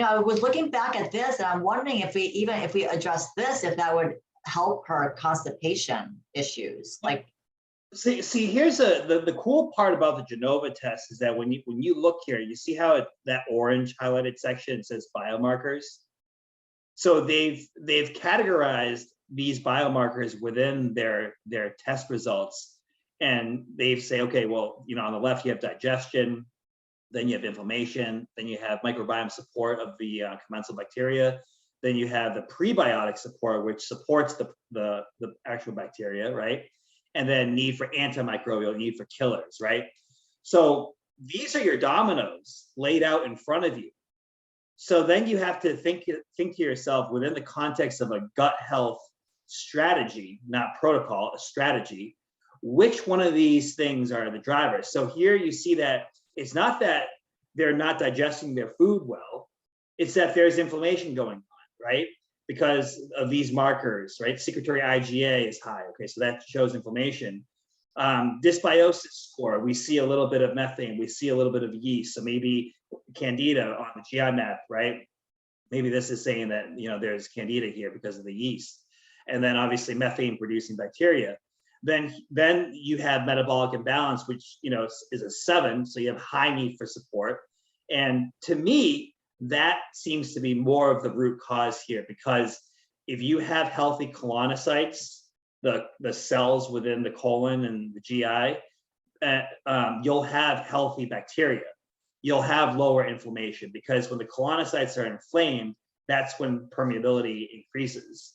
I was looking back at this and I'm wondering if we address this, if that would help her constipation issues. Like, See, here's the cool part about the Genova test is that when you look here, you see how that orange highlighted section says biomarkers. So they've categorized these biomarkers within their test results, and they say, okay, well, on the left you have digestion, then you have inflammation, then you have microbiome support of the commensal bacteria, then you have the prebiotic support, which supports the actual bacteria, right? And then need for antimicrobial, need for killers, right? So these are your dominoes laid out in front of you. So then you have to think to yourself within the context of a gut health strategy, not protocol, a strategy, which one of these things are the drivers? So here you see that it's not that they're not digesting their food well, it's that there's inflammation going on, right? Because of these markers, right? Secretory IgA is high, okay, so that shows inflammation. Dysbiosis score, we see a little bit of methane, we see a little bit of yeast, so maybe candida on the GI map, right? Maybe this is saying that, there's candida here because of the yeast. And then obviously methane producing bacteria. Then you have metabolic imbalance, which, is a 7, so you have high need for support. And to me, that seems to be more of the root cause here, because if you have healthy colonocytes, the cells within the colon and the GI, you'll have healthy bacteria. You'll have lower inflammation, because when the colonocytes are inflamed, that's when permeability increases.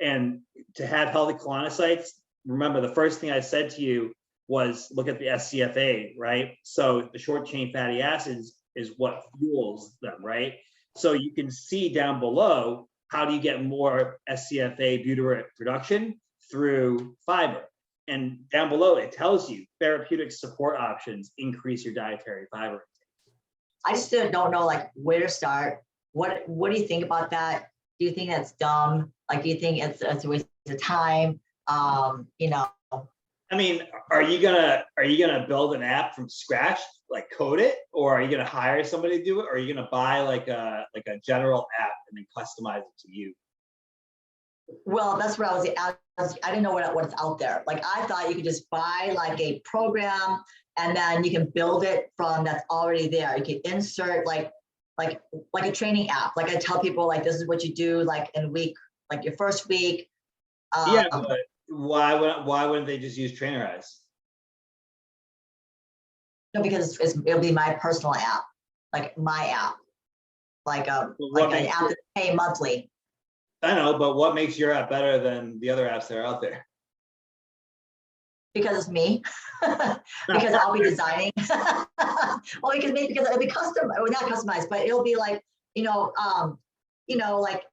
And to have healthy colonocytes, remember the first thing I said to you was look at the SCFA, right? So the short chain fatty acids is what fuels them, right? So you can see down below, how do you get more SCFA butyrate production? Through fiber. And down below, it tells you therapeutic support options increase your dietary fiber intake. I just don't know like where to start. What do you think about that? Do you think that's dumb? Like, do you think it's a waste of time? I mean, are you gonna build an app from scratch, like code it, or are you gonna hire somebody to do it, or are you gonna buy like a general app and then customize it to you? Well, that's what I didn't know what's out there. Like, I thought you could just buy like a program and then you can build it from that's already there. You can insert like a training app. Like, I tell people like, this is what you do like in week, like your first week. Yeah, but why wouldn't they just use Trainerize? No, because it'll be my personal app, like my app, like an app that pay monthly. I know, but what makes your app better than the other apps that are out there? Because it's me. Because I'll be designing. Well, because it'll be custom, or not customized, but it'll be like, like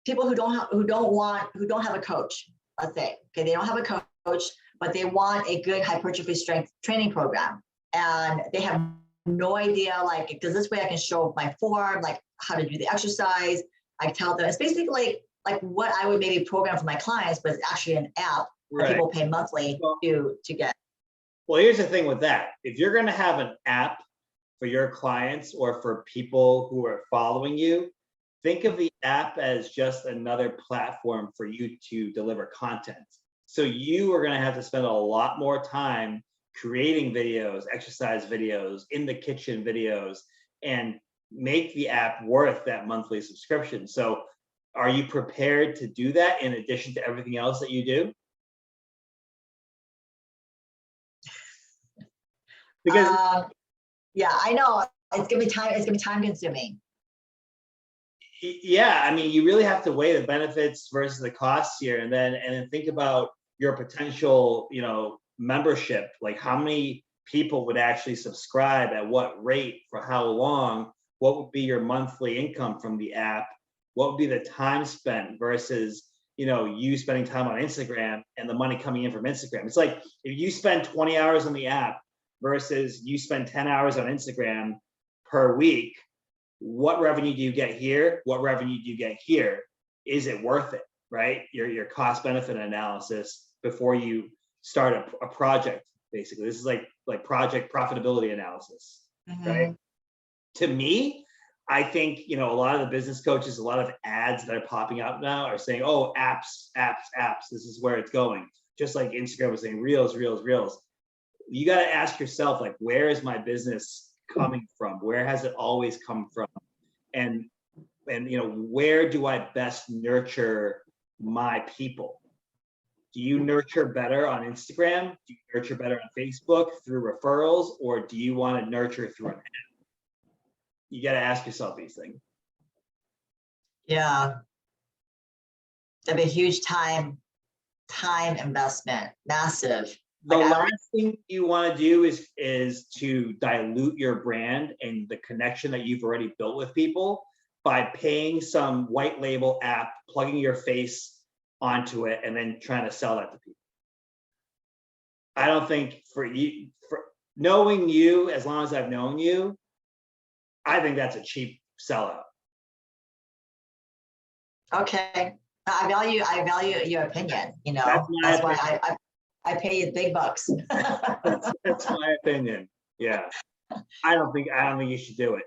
people who don't have a coach, let's say, okay, they don't have a coach, but they want a good hypertrophy strength training program, and they have no idea, like, because this way I can show my form, like how to do the exercise. I tell them it's basically like what I would maybe program for my clients, but it's actually an app that people pay monthly to get. Well, here's the thing with that. If you're going to have an app for your clients or for people who are following you, think of the app as just another platform for you to deliver content. So you are going to have to spend a lot more time creating videos, exercise videos, in the kitchen videos, and make the app worth that monthly subscription. So are you prepared to do that in addition to everything else that you do? Because yeah, I know it's gonna be time consuming. Yeah, I mean, you really have to weigh the benefits versus the costs here, and then think about your potential, membership. Like, how many people would actually subscribe at what rate for how long? What would be your monthly income from the app? What would be the time spent versus, you spending time on Instagram and the money coming in from Instagram? It's like if you spend 20 hours on the app versus you spend 10 hours on Instagram per week, what revenue do you get here? What revenue do you get here? Is it worth it, right? Your cost benefit analysis before you start a project, basically. This is like project profitability analysis, right? To me, I think, you know, a lot of the business coaches, a lot of ads that are popping up now are saying, oh, apps, apps, apps, this is where it's going. Just like Instagram was saying, reels, reels, reels. You got to ask yourself, like, where is my business coming from? Where has it always come from? And you know, where do I best nurture my people? Do you nurture better on Instagram? Do you nurture better on Facebook through referrals, or do you want to nurture through an app? You got to ask yourself these things. Yeah. That'd be a huge time investment, massive. The Like, last thing you want to do is to dilute your brand and the connection that you've already built with people by paying some white label app, plugging your face onto it, and then trying to sell that to people. I don't think for knowing you, as long as I've known you, I think that's a cheap sellout. okay. I value your opinion, you know. That's why I pay you big bucks. That's my opinion. Yeah. I don't think you should do it.